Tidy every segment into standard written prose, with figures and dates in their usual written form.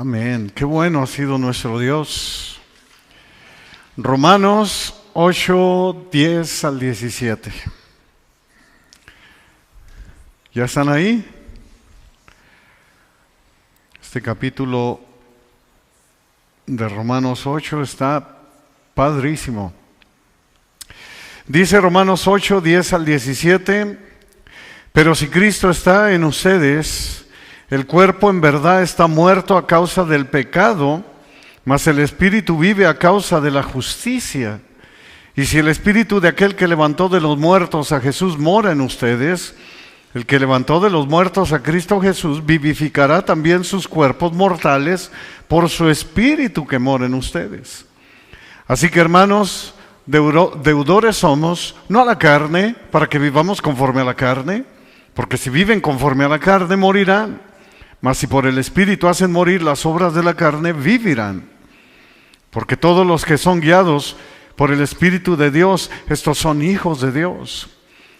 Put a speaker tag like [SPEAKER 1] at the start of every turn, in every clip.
[SPEAKER 1] Amén. Qué bueno ha sido nuestro Dios. Romanos 8, 10 al 17. ¿Ya están ahí? Este capítulo de Romanos 8 está padrísimo. Dice Romanos 8, 10 al 17, pero si Cristo está en ustedes, el cuerpo en verdad está muerto a causa del pecado, mas el espíritu vive a causa de la justicia. Y si el espíritu de aquel que levantó de los muertos a Jesús mora en ustedes, el que levantó de los muertos a Cristo Jesús vivificará también sus cuerpos mortales por su espíritu que mora en ustedes. Así que, hermanos, deudores somos, no a la carne, para que vivamos conforme a la carne, porque si viven conforme a la carne morirán, mas si por el espíritu hacen morir las obras de la carne, vivirán. Porque todos los que son guiados por el Espíritu de Dios, estos son hijos de Dios.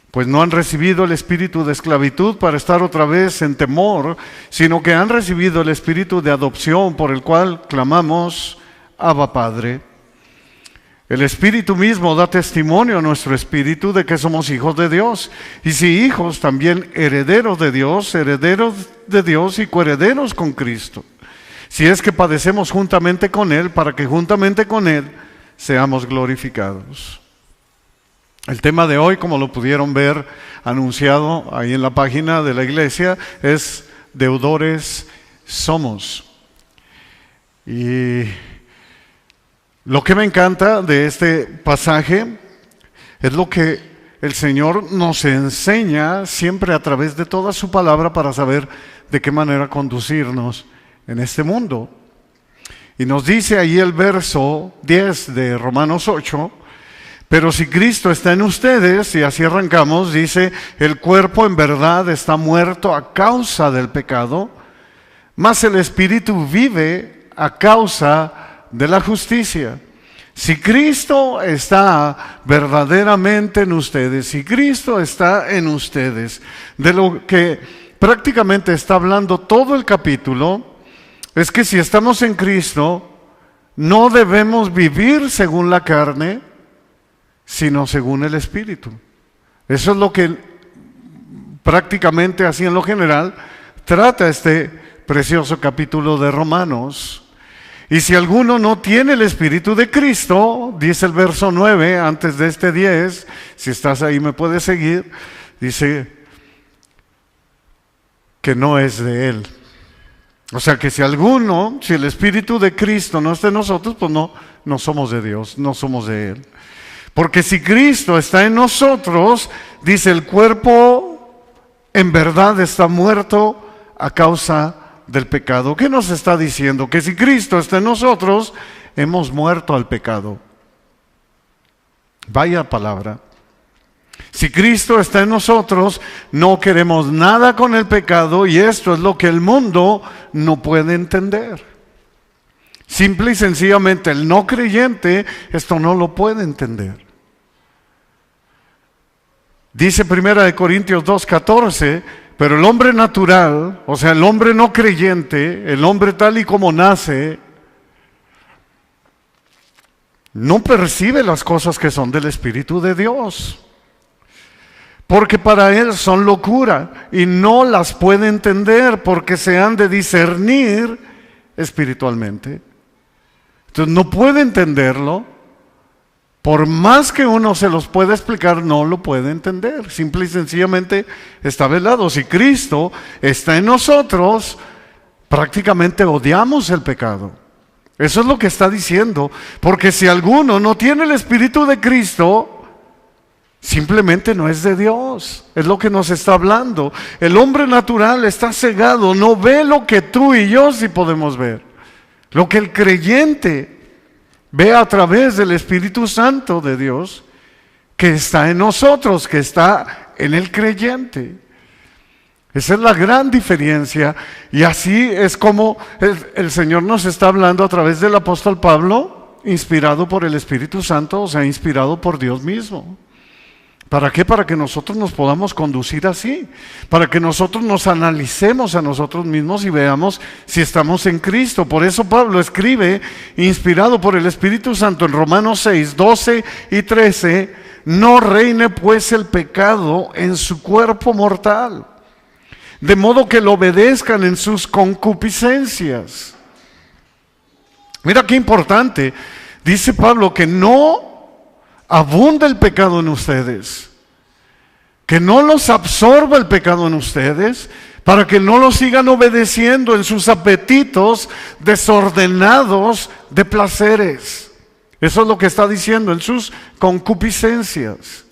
[SPEAKER 1] Pues no han recibido el espíritu de esclavitud para estar otra vez en temor, sino que han recibido el espíritu de adopción por el cual clamamos, Abba Padre. El Espíritu mismo da testimonio a nuestro espíritu de que somos hijos de Dios. Y si hijos, también herederos de Dios y coherederos con Cristo. Si es que padecemos juntamente con Él, para que juntamente con Él seamos glorificados. El tema de hoy, como lo pudieron ver anunciado ahí en la página de la iglesia, es deudores somos. Y lo que me encanta de este pasaje es lo que el Señor nos enseña siempre a través de toda su palabra para saber de qué manera conducirnos en este mundo. Y nos dice ahí el verso 10 de Romanos 8, pero si Cristo está en ustedes, y así arrancamos, dice, el cuerpo en verdad está muerto a causa del pecado, mas el espíritu vive a causa de la justicia. Si Cristo está verdaderamente en ustedes, si Cristo está en ustedes, de lo que prácticamente está hablando todo el capítulo, es que si estamos en Cristo, no debemos vivir según la carne, sino según el Espíritu. Eso es lo que prácticamente, así en lo general, trata este precioso capítulo de Romanos. Y si alguno no tiene el Espíritu de Cristo, dice el verso 9, antes de este 10, si estás ahí me puedes seguir, dice que no es de Él. O sea que si el Espíritu de Cristo no está en nosotros, pues no somos de Dios, no somos de Él. Porque si Cristo está en nosotros, dice el cuerpo en verdad está muerto a causa del pecado. ¿Qué nos está diciendo? Que si Cristo está en nosotros, hemos muerto al pecado. Vaya palabra. Si Cristo está en nosotros, no queremos nada con el pecado, y esto es lo que el mundo no puede entender. Simple y sencillamente el no creyente esto no lo puede entender. Dice 1 Corintios 2:14, pero el hombre natural, o sea, el hombre no creyente, el hombre tal y como nace, no percibe las cosas que son del Espíritu de Dios, porque para él son locura y no las puede entender porque se han de discernir espiritualmente. Entonces no puede entenderlo. Por más que uno se los pueda explicar, no lo puede entender. Simple y sencillamente está velado. Si Cristo está en nosotros, prácticamente odiamos el pecado. Eso es lo que está diciendo. Porque si alguno no tiene el Espíritu de Cristo, simplemente no es de Dios. Es lo que nos está hablando. El hombre natural está cegado, no ve lo que tú y yo sí podemos ver. Lo que el creyente ve a través del Espíritu Santo de Dios, que está en nosotros, que está en el creyente. Esa es la gran diferencia. Y así es como el Señor nos está hablando a través del apóstol Pablo, inspirado por el Espíritu Santo, o sea, inspirado por Dios mismo. ¿Para qué? Para que nosotros nos podamos conducir así, para que nosotros nos analicemos a nosotros mismos y veamos si estamos en Cristo. Por eso Pablo escribe, inspirado por el Espíritu Santo, en Romanos 6, 12 y 13, no reine pues el pecado en su cuerpo mortal, de modo que lo obedezcan en sus concupiscencias. Mira qué importante, dice Pablo, que no abunda el pecado en ustedes, que no los absorba el pecado en ustedes, para que no los sigan obedeciendo en sus apetitos desordenados de placeres. Eso es lo que está diciendo, en sus concupiscencias.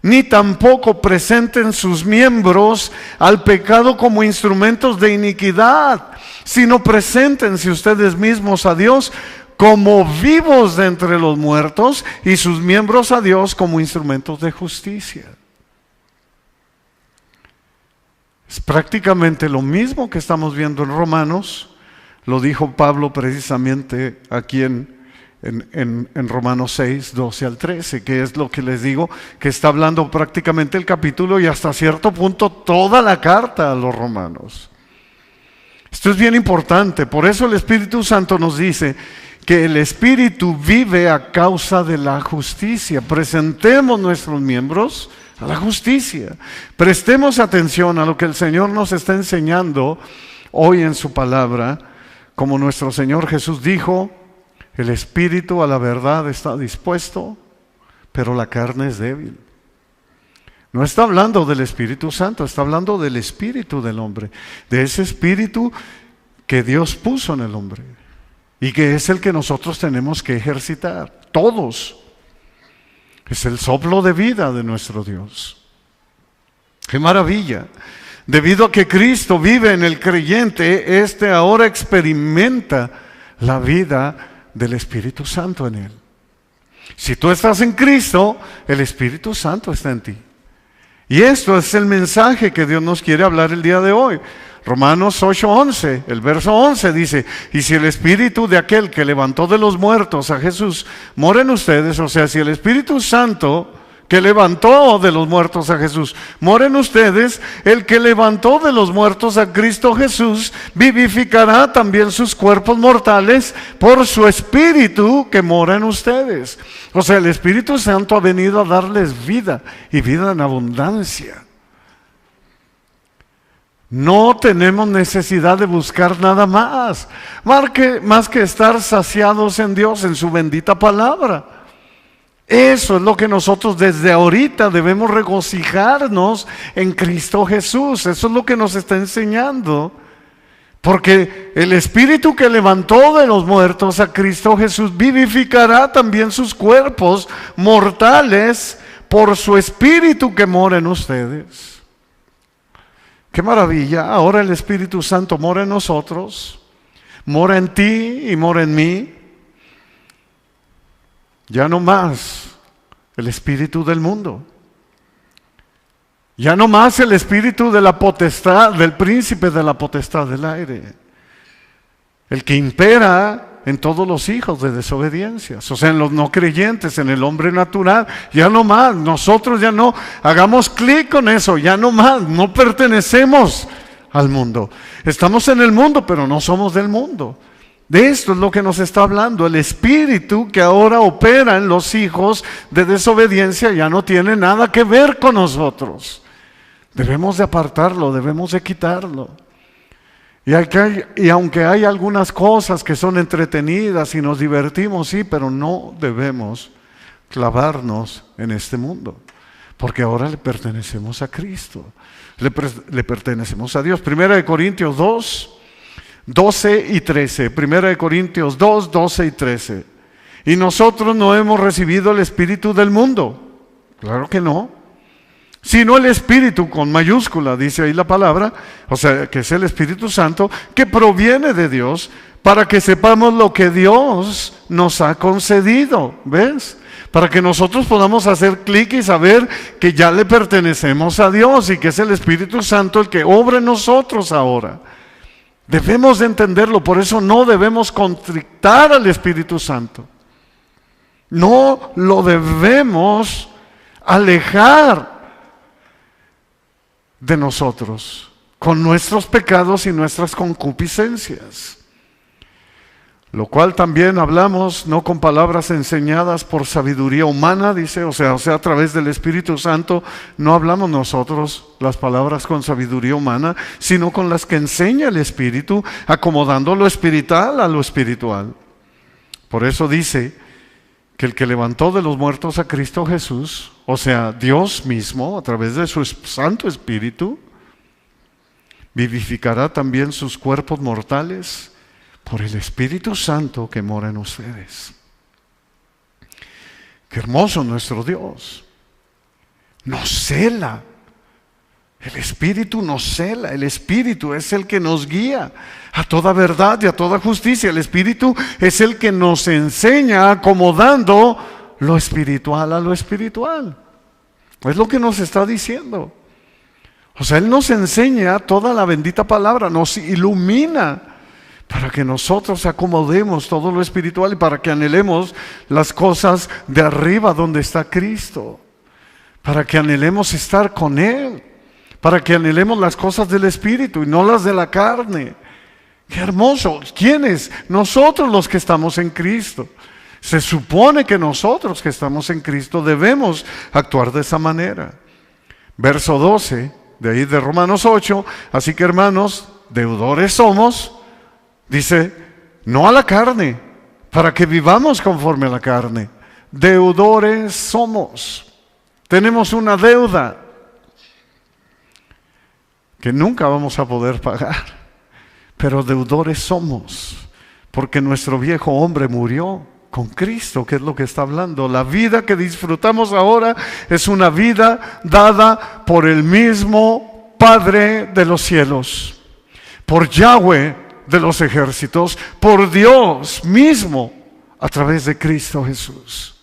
[SPEAKER 1] Ni tampoco presenten sus miembros al pecado como instrumentos de iniquidad, sino preséntense ustedes mismos a Dios como vivos de entre los muertos y sus miembros a Dios como instrumentos de justicia. Es prácticamente lo mismo que estamos viendo en Romanos. Lo dijo Pablo precisamente aquí en Romanos 6, 12 al 13, que es lo que les digo, que está hablando prácticamente el capítulo y hasta cierto punto toda la carta a los romanos. Esto es bien importante, por eso el Espíritu Santo nos dice que el Espíritu vive a causa de la justicia. Presentemos nuestros miembros a la justicia. Prestemos atención a lo que el Señor nos está enseñando hoy en su palabra. Como nuestro Señor Jesús dijo, el Espíritu a la verdad está dispuesto, pero la carne es débil. No está hablando del Espíritu Santo, está hablando del espíritu del hombre, de ese espíritu que Dios puso en el hombre y que es el que nosotros tenemos que ejercitar, todos. Es el soplo de vida de nuestro Dios. ¡Qué maravilla! Debido a que Cristo vive en el creyente, éste ahora experimenta la vida del Espíritu Santo en él. Si tú estás en Cristo, el Espíritu Santo está en ti. Y esto es el mensaje que Dios nos quiere hablar el día de hoy. Romanos 8:11, el verso 11 dice, y si el Espíritu de aquel que levantó de los muertos a Jesús mora en ustedes, o sea, si el Espíritu Santo que levantó de los muertos a Jesús mora en ustedes, el que levantó de los muertos a Cristo Jesús vivificará también sus cuerpos mortales por su Espíritu que mora en ustedes. O sea, el Espíritu Santo ha venido a darles vida y vida en abundancia. No tenemos necesidad de buscar nada más que estar saciados en Dios, en su bendita palabra. Eso es lo que nosotros desde ahorita debemos regocijarnos en Cristo Jesús. Eso es lo que nos está enseñando. Porque el Espíritu que levantó de los muertos a Cristo Jesús vivificará también sus cuerpos mortales por su Espíritu que mora en ustedes. ¡Qué maravilla! Ahora el Espíritu Santo mora en nosotros, mora en ti y mora en mí. Ya no más el espíritu del mundo. Ya no más el espíritu de la potestad, del príncipe de la potestad del aire. El que impera en todos los hijos de desobediencias, o sea, en los no creyentes, en el hombre natural. Ya no más, nosotros ya no, hagamos clic con eso, ya no más, no pertenecemos al mundo. Estamos en el mundo, pero no somos del mundo. De esto es lo que nos está hablando. El espíritu que ahora opera en los hijos de desobediencia ya no tiene nada que ver con nosotros. Debemos de apartarlo, debemos de quitarlo. Y aunque hay algunas cosas que son entretenidas y nos divertimos, sí, pero no debemos clavarnos en este mundo. Porque ahora le pertenecemos a Cristo, le pertenecemos a Dios. 1 Corintios 2, 12 y 13, 1 Corintios 2, 12 y 13. Y nosotros no hemos recibido el espíritu del mundo, claro que no, sino el Espíritu con mayúscula, dice ahí la palabra, o sea, que es el Espíritu Santo, que proviene de Dios, para que sepamos lo que Dios nos ha concedido, ¿ves? Para que nosotros podamos hacer clic y saber que ya le pertenecemos a Dios y que es el Espíritu Santo el que obra en nosotros ahora. Debemos de entenderlo, por eso no debemos contrictar al Espíritu Santo. No lo debemos alejar de nosotros con nuestros pecados y nuestras concupiscencias. Lo cual también hablamos no con palabras enseñadas por sabiduría humana, dice, o sea, a través del Espíritu Santo, no hablamos nosotros las palabras con sabiduría humana, sino con las que enseña el Espíritu, acomodando lo espiritual a lo espiritual. Por eso dice que el que levantó de los muertos a Cristo Jesús, o sea, Dios mismo, a través de su Santo Espíritu, vivificará también sus cuerpos mortales por el Espíritu Santo que mora en ustedes. Qué hermoso nuestro Dios. Nos cela. El Espíritu nos cela. El Espíritu es el que nos guía a toda verdad y a toda justicia. El Espíritu es el que nos enseña acomodando lo espiritual a lo espiritual. Es lo que nos está diciendo. O sea, Él nos enseña toda la bendita palabra, nos ilumina para que nosotros acomodemos todo lo espiritual y para que anhelemos las cosas de arriba donde está Cristo, para que anhelemos estar con Él, para que anhelemos las cosas del Espíritu y no las de la carne. ¡Qué hermoso! ¿Quiénes? Nosotros los que estamos en Cristo. Se supone que nosotros que estamos en Cristo debemos actuar de esa manera. Verso 12, de ahí de Romanos 8, así que hermanos, deudores somos, dice, no a la carne, para que vivamos conforme a la carne. Deudores somos. Tenemos una deuda que nunca vamos a poder pagar, pero deudores somos, porque nuestro viejo hombre murió con Cristo, que es lo que está hablando. La vida que disfrutamos ahora es una vida dada por el mismo Padre de los cielos, por Yahweh de los ejércitos, por Dios mismo, a través de Cristo Jesús.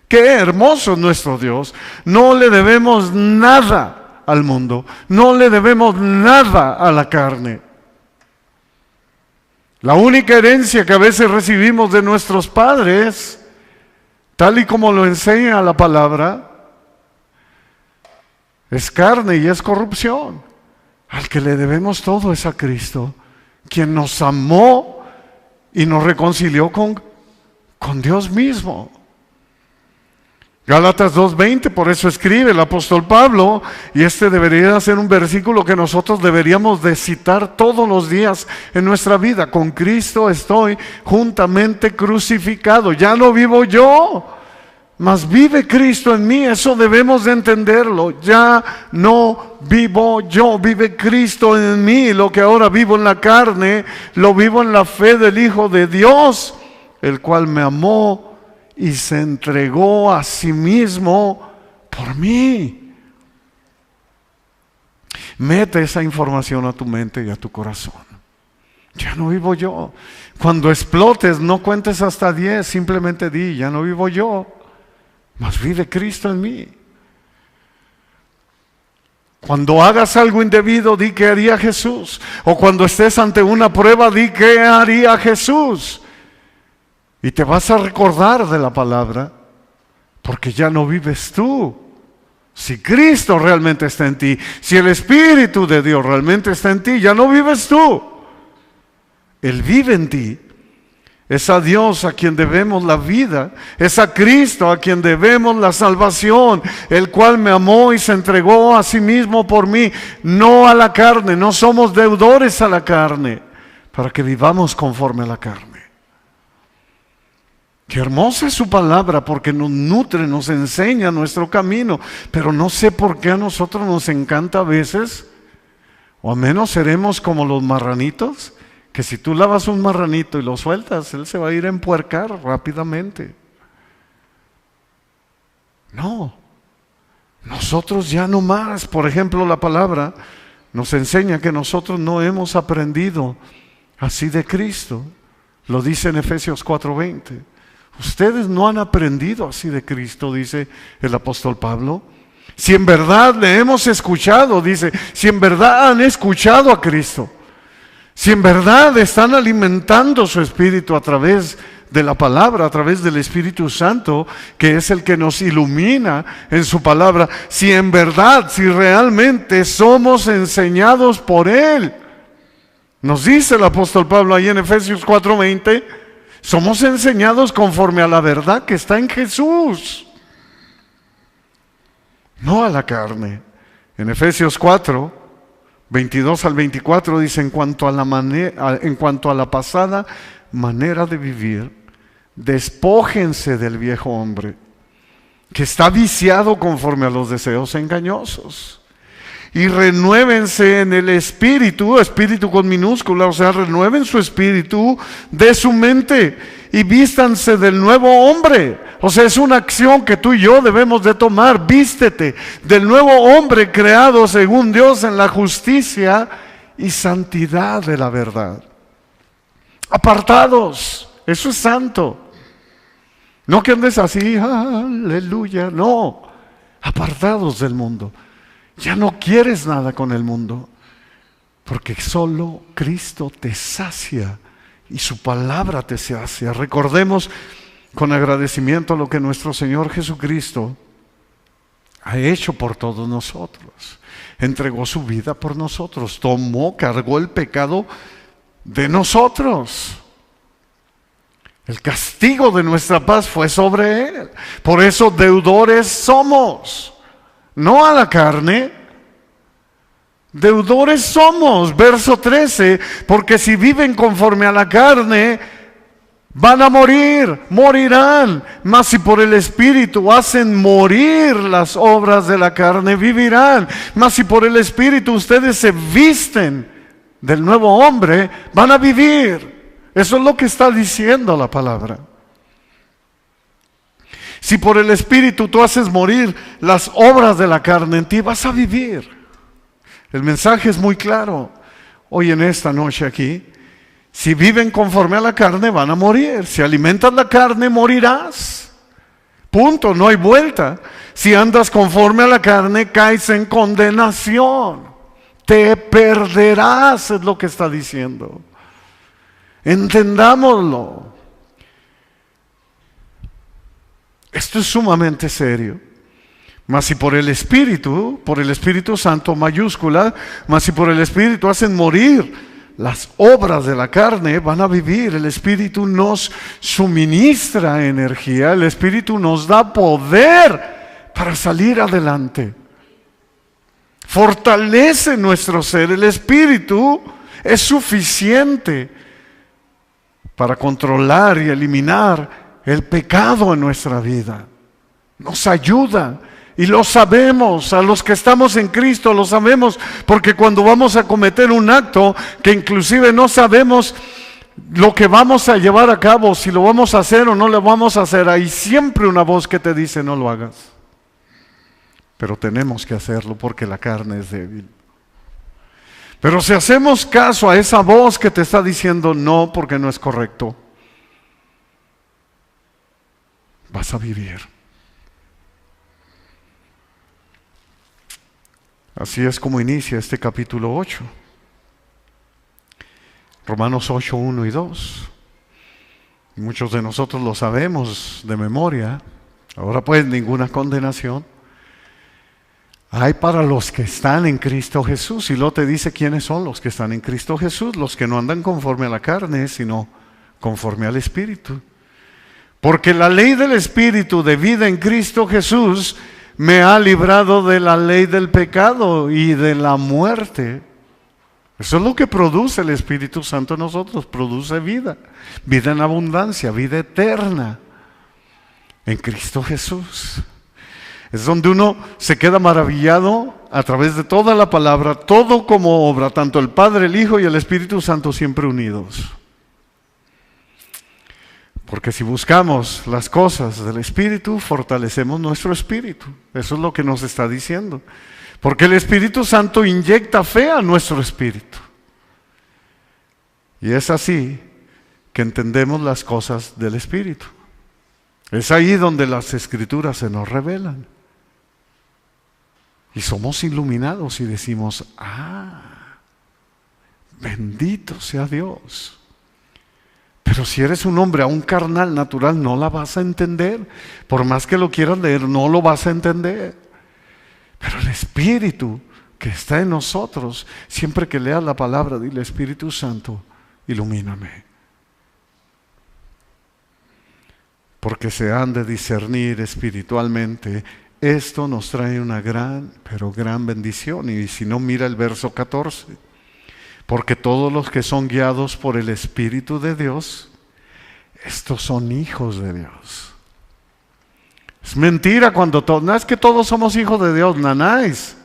[SPEAKER 1] ¡Qué hermoso es nuestro Dios! No le debemos nada al mundo, no le debemos nada a la carne. La única herencia que a veces recibimos de nuestros padres, tal y como lo enseña la palabra, es carne y es corrupción. Al que le debemos todo es a Cristo, quien nos amó y nos reconcilió con Dios mismo. Gálatas 2:20, por eso escribe el apóstol Pablo, y este debería ser un versículo que nosotros deberíamos de citar todos los días en nuestra vida. Con Cristo estoy juntamente crucificado, ya no vivo yo, mas vive Cristo en mí. Eso debemos de entenderlo. Ya no vivo yo, vive Cristo en mí. Lo que ahora vivo en la carne, lo vivo en la fe del Hijo de Dios, el cual me amó y se entregó a sí mismo por mí. Mete esa información a tu mente y a tu corazón. Ya no vivo yo. Cuando explotes, no cuentes hasta 10, simplemente di, ya no vivo yo, mas vive Cristo en mí. Cuando hagas algo indebido, di que haría Jesús. O cuando estés ante una prueba, di que haría Jesús. Y te vas a recordar de la palabra, porque ya no vives tú. Si Cristo realmente está en ti, si el Espíritu de Dios realmente está en ti, ya no vives tú. Él vive en ti. Es a Dios a quien debemos la vida, es a Cristo a quien debemos la salvación, el cual me amó y se entregó a sí mismo por mí, no a la carne. No somos deudores a la carne, para que vivamos conforme a la carne. Qué hermosa es su palabra, porque nos nutre, nos enseña nuestro camino, pero no sé por qué a nosotros nos encanta a veces, o a menos seremos como los marranitos, que si tú lavas un marranito y lo sueltas, él se va a ir a empuercar rápidamente. No, nosotros ya no más. Por ejemplo, la palabra nos enseña que nosotros no hemos aprendido así de Cristo. Lo dice en Efesios 4:20. Ustedes no han aprendido así de Cristo, dice el apóstol Pablo. Si en verdad le hemos escuchado, dice, si en verdad han escuchado a Cristo, si en verdad están alimentando su espíritu a través de la palabra a través del Espíritu Santo, que es el que nos ilumina en su palabra, si en verdad, si realmente somos enseñados por Él. Nos dice el apóstol Pablo ahí en Efesios 4:20, somos enseñados conforme a la verdad que está en Jesús, no a la carne. En Efesios 4:22 al 24 dice, en cuanto a la pasada manera de vivir, despójense del viejo hombre, que está viciado conforme a los deseos engañosos, y renuévense en el espíritu con minúscula, o sea, renueven su espíritu de su mente y vístanse del nuevo hombre. O sea, es una acción que tú y yo debemos de tomar. Vístete del nuevo hombre creado según Dios en la justicia y santidad de la verdad. Apartados, eso es santo. No que andes así, aleluya, no. Apartados del mundo. Ya no quieres nada con el mundo, porque solo Cristo te sacia y su palabra te sacia. Recordemos con agradecimiento lo que nuestro Señor Jesucristo ha hecho por todos nosotros. Entregó su vida por nosotros, cargó el pecado de nosotros. El castigo de nuestra paz fue sobre Él. Por eso deudores somos. No a la carne, deudores somos. Verso 13, porque si viven conforme a la carne, van a morir, morirán. Mas si por el Espíritu hacen morir las obras de la carne, vivirán. Mas si por el Espíritu ustedes se visten del nuevo hombre, van a vivir. Eso es lo que está diciendo la palabra. Si por el Espíritu tú haces morir las obras de la carne en ti, vas a vivir. El mensaje es muy claro. Hoy en esta noche aquí, si viven conforme a la carne, van a morir. Si alimentas la carne, morirás. Punto, no hay vuelta. Si andas conforme a la carne, caes en condenación. Te perderás, es lo que está diciendo. Entendámoslo. Esto es sumamente serio. Mas si por el Espíritu Santo mayúscula, mas si por el Espíritu hacen morir las obras de la carne, van a vivir. El Espíritu nos suministra energía, el Espíritu nos da poder para salir adelante. Fortalece nuestro ser. El Espíritu es suficiente para controlar y eliminar el pecado en nuestra vida. Nos ayuda. Y lo sabemos, a los que estamos en Cristo lo sabemos, porque cuando vamos a cometer un acto que inclusive no sabemos lo que vamos a llevar a cabo, si lo vamos a hacer o no lo vamos a hacer, hay siempre una voz que te dice no lo hagas. Pero tenemos que hacerlo porque la carne es débil. Pero si hacemos caso a esa voz que te está diciendo no porque no es correcto, vas a vivir. Así es como inicia este capítulo 8. Romanos 8, 1 y 2. Muchos de nosotros lo sabemos de memoria. Ahora pues ninguna condenación hay para los que están en Cristo Jesús. Y luego te dice quiénes son los que están en Cristo Jesús. Los que no andan conforme a la carne, sino conforme al Espíritu. Porque la ley del Espíritu de vida en Cristo Jesús me ha librado de la ley del pecado y de la muerte. Eso es lo que produce el Espíritu Santo en nosotros. Produce vida, vida en abundancia, vida eterna en Cristo Jesús. Es donde uno se queda maravillado a través de toda la palabra, todo como obra, tanto el Padre, el Hijo y el Espíritu Santo siempre unidos. Porque si buscamos las cosas del Espíritu, fortalecemos nuestro espíritu. Eso es lo que nos está diciendo. Porque el Espíritu Santo inyecta fe a nuestro espíritu. Y es así que entendemos las cosas del Espíritu. Es ahí donde las Escrituras se nos revelan. Y somos iluminados y decimos, bendito sea Dios. Pero si eres un hombre aún carnal, natural, no la vas a entender. Por más que lo quieras leer, no lo vas a entender. Pero el Espíritu que está en nosotros, siempre que leas la palabra, dile: Espíritu Santo, ilumíname. Porque se han de discernir espiritualmente. Esto nos trae una gran, pero gran bendición. Y si no, mira el verso 14. Porque todos los que son guiados por el Espíritu de Dios, estos son hijos de Dios. Es mentira cuando todos, no es que todos somos hijos de Dios, nanáis.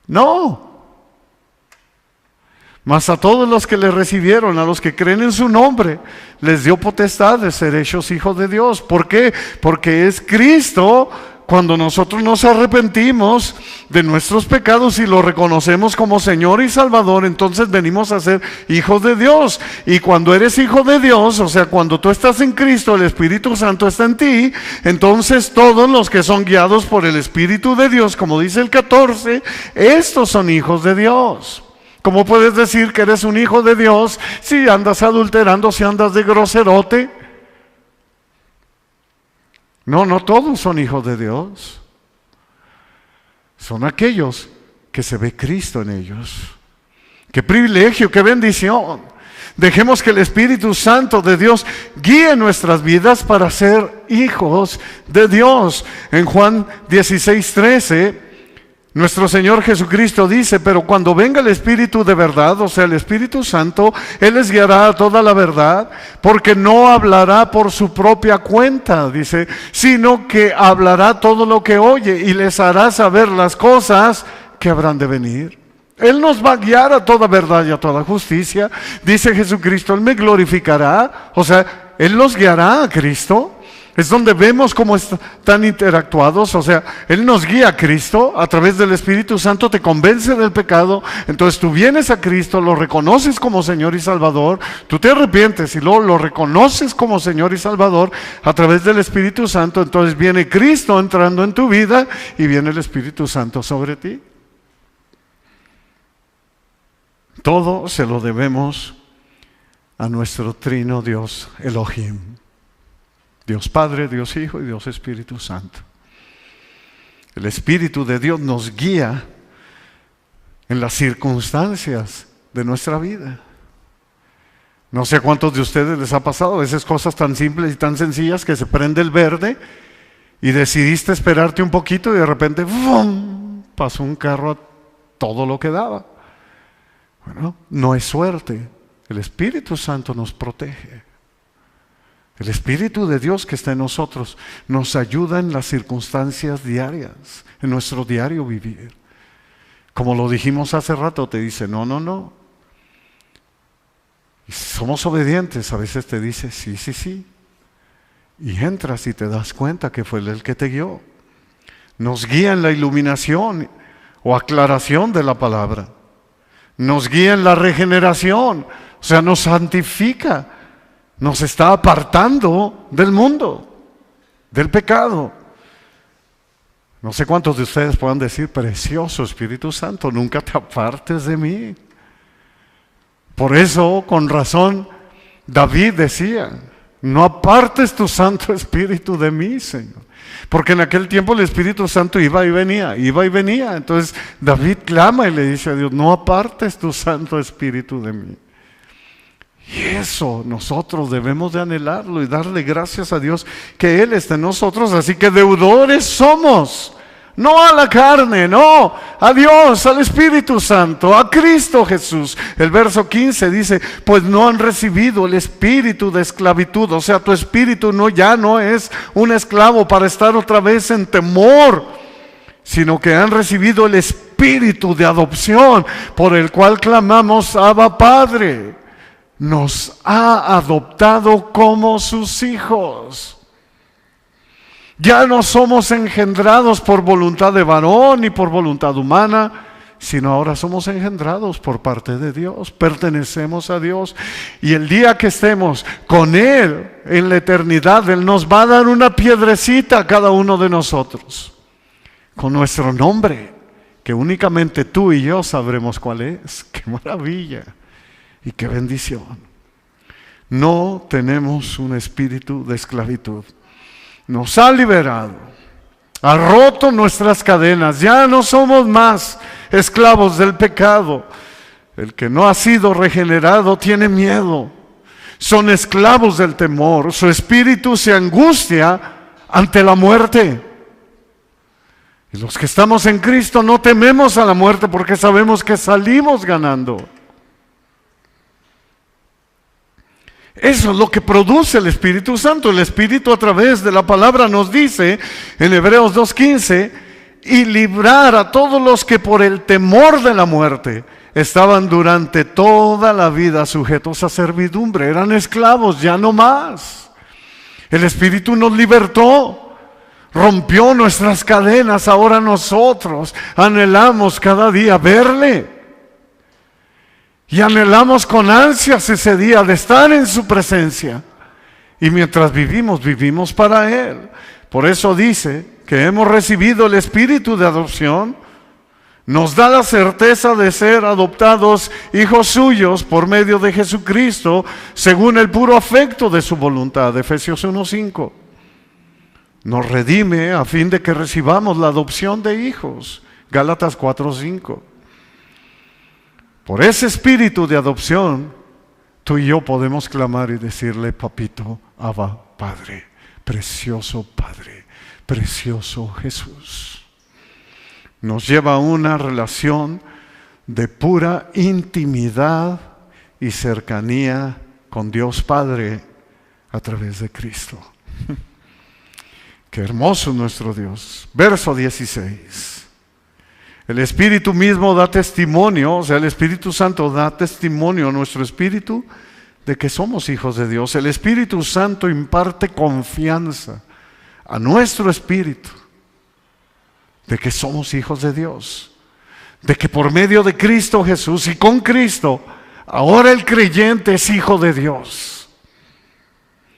[SPEAKER 1] No. Mas a todos los que le recibieron, a los que creen en su nombre, les dio potestad de ser hechos hijos de Dios. ¿Por qué? Porque es Cristo. Cuando nosotros nos arrepentimos de nuestros pecados y lo reconocemos como Señor y Salvador, entonces venimos a ser hijos de Dios. Y cuando eres hijo de Dios, o sea, cuando tú estás en Cristo, el Espíritu Santo está en ti, entonces todos los que son guiados por el Espíritu de Dios, como dice el 14, estos son hijos de Dios. ¿Cómo puedes decir que eres un hijo de Dios si andas adulterando, si andas de groserote? No todos son hijos de Dios. Son aquellos que se ve Cristo en ellos. ¡Qué privilegio, qué bendición! Dejemos que el Espíritu Santo de Dios guíe nuestras vidas para ser hijos de Dios. En Juan 16:13, nuestro Señor Jesucristo dice: pero cuando venga el Espíritu de verdad, o sea, el Espíritu Santo, Él les guiará a toda la verdad, porque no hablará por su propia cuenta, dice, sino que hablará todo lo que oye y les hará saber las cosas que habrán de venir. Él nos va a guiar a toda verdad y a toda justicia. Dice Jesucristo: Él me glorificará, o sea, Él los guiará a Cristo. Es donde vemos cómo están interactuados, o sea, Él nos guía a Cristo a través del Espíritu Santo, te convence del pecado, entonces tú vienes a Cristo, lo reconoces como Señor y Salvador, tú te arrepientes y luego lo reconoces como Señor y Salvador a través del Espíritu Santo, entonces viene Cristo entrando en tu vida y viene el Espíritu Santo sobre ti. Todo se lo debemos a nuestro trino Dios, Elohim. Dios Padre, Dios Hijo y Dios Espíritu Santo. El Espíritu de Dios nos guía en las circunstancias de nuestra vida. No sé a cuántos de ustedes les ha pasado a veces cosas tan simples y tan sencillas que se prende el verde y decidiste esperarte un poquito y de repente ¡fum!, pasó un carro a todo lo que daba. Bueno, no es suerte. El Espíritu Santo nos protege. El Espíritu de Dios que está en nosotros nos ayuda en las circunstancias diarias, en nuestro diario vivir. Como lo dijimos hace rato, te dice no. Y si somos obedientes, a veces te dice sí. Y entras y te das cuenta que fue Él el que te guió. Nos guía en la iluminación o aclaración de la palabra. Nos guía en la regeneración, o sea, nos santifica. Nos está apartando del mundo, del pecado. No sé cuántos de ustedes puedan decir: precioso Espíritu Santo, nunca te apartes de mí. Por eso, con razón, David decía: no apartes tu Santo Espíritu de mí, Señor. Porque en aquel tiempo el Espíritu Santo iba y venía. Entonces David clama y le dice a Dios: no apartes tu Santo Espíritu de mí. Y eso nosotros debemos de anhelarlo y darle gracias a Dios que Él está en nosotros. Así que deudores somos, no a la carne, no, a Dios, al Espíritu Santo, a Cristo Jesús. El verso 15 dice: pues no han recibido el espíritu de esclavitud. O sea, tu espíritu ya no es un esclavo para estar otra vez en temor, sino que han recibido el espíritu de adopción, por el cual clamamos: Abba, Padre. Nos ha adoptado como sus hijos. Ya no somos engendrados por voluntad de varón ni por voluntad humana, sino ahora somos engendrados por parte de Dios. Pertenecemos a Dios. Y el día que estemos con Él en la eternidad, Él nos va a dar una piedrecita a cada uno de nosotros, con nuestro nombre, que únicamente tú y yo sabremos cuál es. ¡Qué maravilla! Y qué bendición. No tenemos un espíritu de esclavitud. Nos ha liberado, ha roto nuestras cadenas. Ya no somos más esclavos del pecado. El que no ha sido regenerado tiene miedo. Son esclavos del temor. Su espíritu se angustia ante la muerte. Y los que estamos en Cristo no tememos a la muerte porque sabemos que salimos ganando. Eso es lo que produce el Espíritu Santo. El Espíritu a través de la palabra nos dice en Hebreos 2:15, y librar a todos los que por el temor de la muerte estaban durante toda la vida sujetos a servidumbre. Eran esclavos, ya no más. El Espíritu nos libertó. Rompió nuestras cadenas. Ahora nosotros anhelamos cada día verle. Y anhelamos con ansias ese día de estar en su presencia. Y mientras vivimos, vivimos para Él. Por eso dice que hemos recibido el Espíritu de adopción. Nos da la certeza de ser adoptados hijos suyos por medio de Jesucristo, según el puro afecto de su voluntad. Efesios 1:5. Nos redime a fin de que recibamos la adopción de hijos. Gálatas 4:5. Por ese espíritu de adopción, tú y yo podemos clamar y decirle: papito, Abba, Padre, precioso Padre, precioso Jesús. Nos lleva a una relación de pura intimidad y cercanía con Dios Padre a través de Cristo. Qué hermoso nuestro Dios. Verso 16. El Espíritu mismo da testimonio, o sea, el Espíritu Santo da testimonio a nuestro espíritu de que somos hijos de Dios. El Espíritu Santo imparte confianza a nuestro espíritu de que somos hijos de Dios, de que por medio de Cristo Jesús y con Cristo, ahora el creyente es hijo de Dios.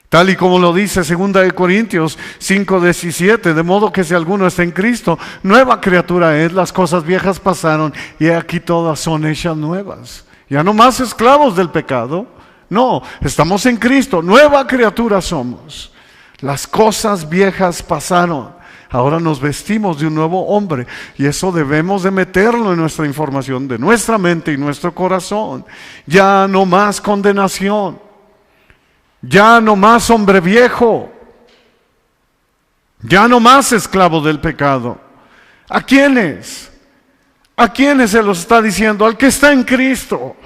[SPEAKER 1] Tal y como lo dice 2 Corintios 5:17, de modo que si alguno está en Cristo, nueva criatura es, las cosas viejas pasaron y aquí todas son hechas nuevas. Ya no más esclavos del pecado, no, estamos en Cristo, nueva criatura somos. Las cosas viejas pasaron, ahora nos vestimos de un nuevo hombre y eso debemos de meterlo en nuestra información, de nuestra mente y nuestro corazón. Ya no más condenación. Ya no más hombre viejo, ya no más esclavo del pecado. ¿A quiénes? ¿A quiénes se los está diciendo? Al que está en Cristo.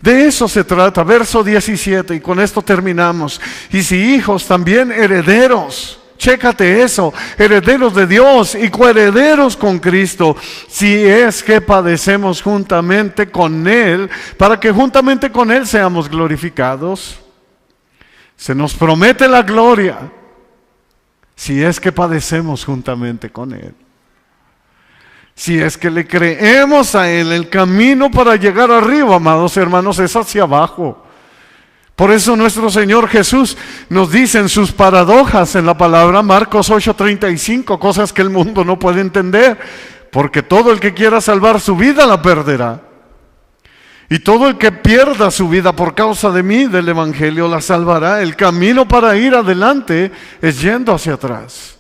[SPEAKER 1] De eso se trata, verso 17, y con esto terminamos. Y si hijos, también herederos. Chécate eso, herederos de Dios y coherederos con Cristo, si es que padecemos juntamente con Él, para que juntamente con Él seamos glorificados. Se nos promete la gloria si es que padecemos juntamente con Él. Si es que le creemos a Él, el camino para llegar arriba, amados hermanos, es hacia abajo. Por eso nuestro Señor Jesús nos dice en sus paradojas en la palabra, Marcos 8:35, cosas que el mundo no puede entender, porque todo el que quiera salvar su vida la perderá. Y todo el que pierda su vida por causa de mí, del Evangelio, la salvará. El camino para ir adelante es yendo hacia atrás.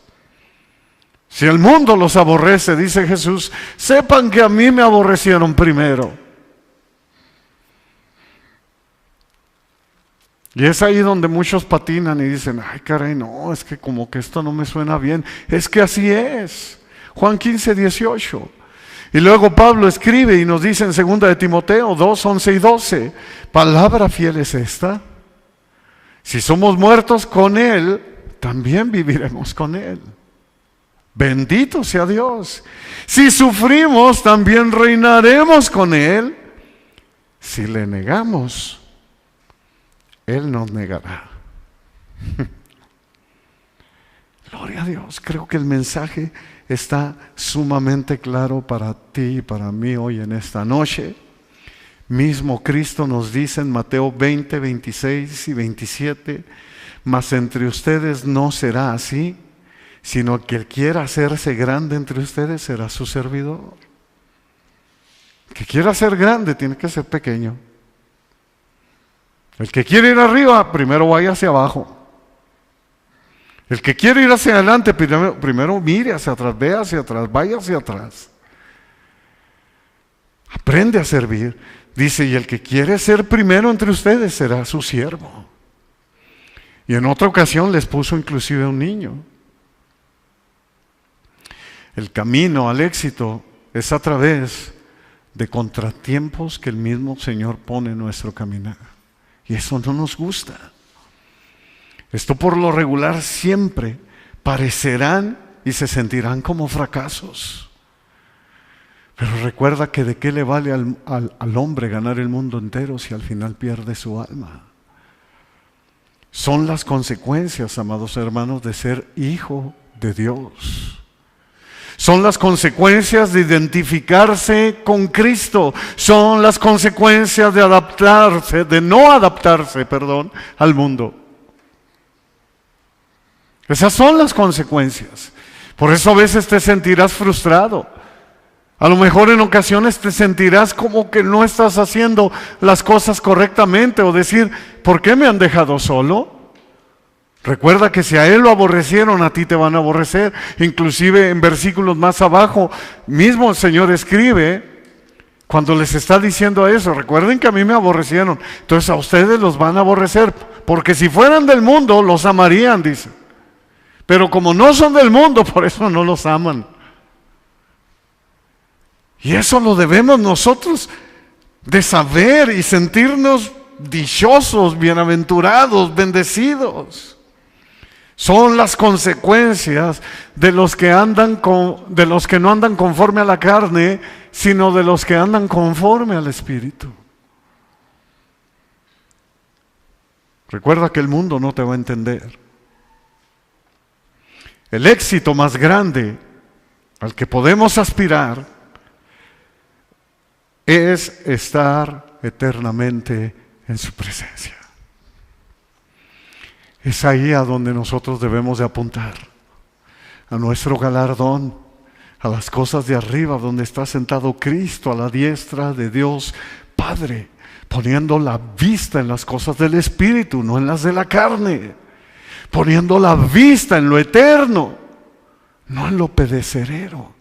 [SPEAKER 1] Si el mundo los aborrece, dice Jesús, sepan que a mí me aborrecieron primero. Y es ahí donde muchos patinan y dicen, ay caray, no, es que como que esto no me suena bien. Es que así es. Juan 15:18. Y luego Pablo escribe y nos dice en 2 de Timoteo 2:11 y 12, palabra fiel es esta: si somos muertos con Él, también viviremos con Él. Bendito sea Dios. Si sufrimos, también reinaremos con Él. Si le negamos, Él nos negará. Gloria a Dios. Creo que el mensaje está sumamente claro para ti y para mí hoy en esta noche. Mismo Cristo nos dice en Mateo 20, 26 y 27, mas entre ustedes no será así, sino que el que quiera hacerse grande entre ustedes será su servidor. El que quiera ser grande tiene que ser pequeño. El que quiere ir arriba, primero vaya hacia abajo. El que quiere ir hacia adelante, primero mire hacia atrás, vea hacia atrás, vaya hacia atrás. Aprende a servir. Dice, y el que quiere ser primero entre ustedes será su siervo. Y en otra ocasión les puso inclusive a un niño. El camino al éxito es a través de contratiempos que el mismo Señor pone en nuestro caminar. Y eso no nos gusta. Esto por lo regular siempre parecerán y se sentirán como fracasos. Pero recuerda que de qué le vale al hombre ganar el mundo entero si al final pierde su alma. Son las consecuencias, amados hermanos, de ser hijo de Dios. Son las consecuencias de identificarse con Cristo. Son las consecuencias de adaptarse, de no adaptarse, al mundo. Esas son las consecuencias. Por eso a veces te sentirás frustrado. A lo mejor en ocasiones te sentirás como que no estás haciendo las cosas correctamente o decir, ¿por qué me han dejado solo? Recuerda que si a él lo aborrecieron, a ti te van a aborrecer. Inclusive en versículos más abajo, mismo el Señor escribe, cuando les está diciendo eso, recuerden que a mí me aborrecieron, entonces a ustedes los van a aborrecer, porque si fueran del mundo, los amarían, dice. Pero como no son del mundo, por eso no los aman. Y eso lo debemos nosotros de saber y sentirnos dichosos, bienaventurados, bendecidos. Son las consecuencias de los que no andan conforme a la carne, sino de los que andan conforme al Espíritu. Recuerda que el mundo no te va a entender. El éxito más grande al que podemos aspirar es estar eternamente en su presencia. Es ahí a donde nosotros debemos de apuntar, a nuestro galardón, a las cosas de arriba, donde está sentado Cristo a la diestra de Dios Padre, poniendo la vista en las cosas del Espíritu, no en las de la carne, poniendo la vista en lo eterno, no en lo perecedero,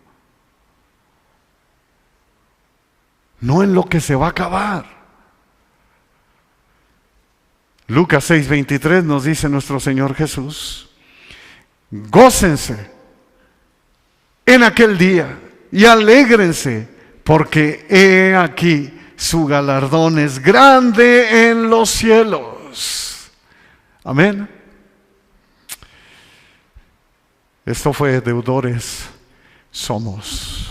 [SPEAKER 1] no en lo que se va a acabar. Lucas 6:23 nos dice nuestro Señor Jesús, gócense en aquel día y alégrense, porque he aquí su galardón es grande en los cielos. Amén. Esto fue Deudores Somos.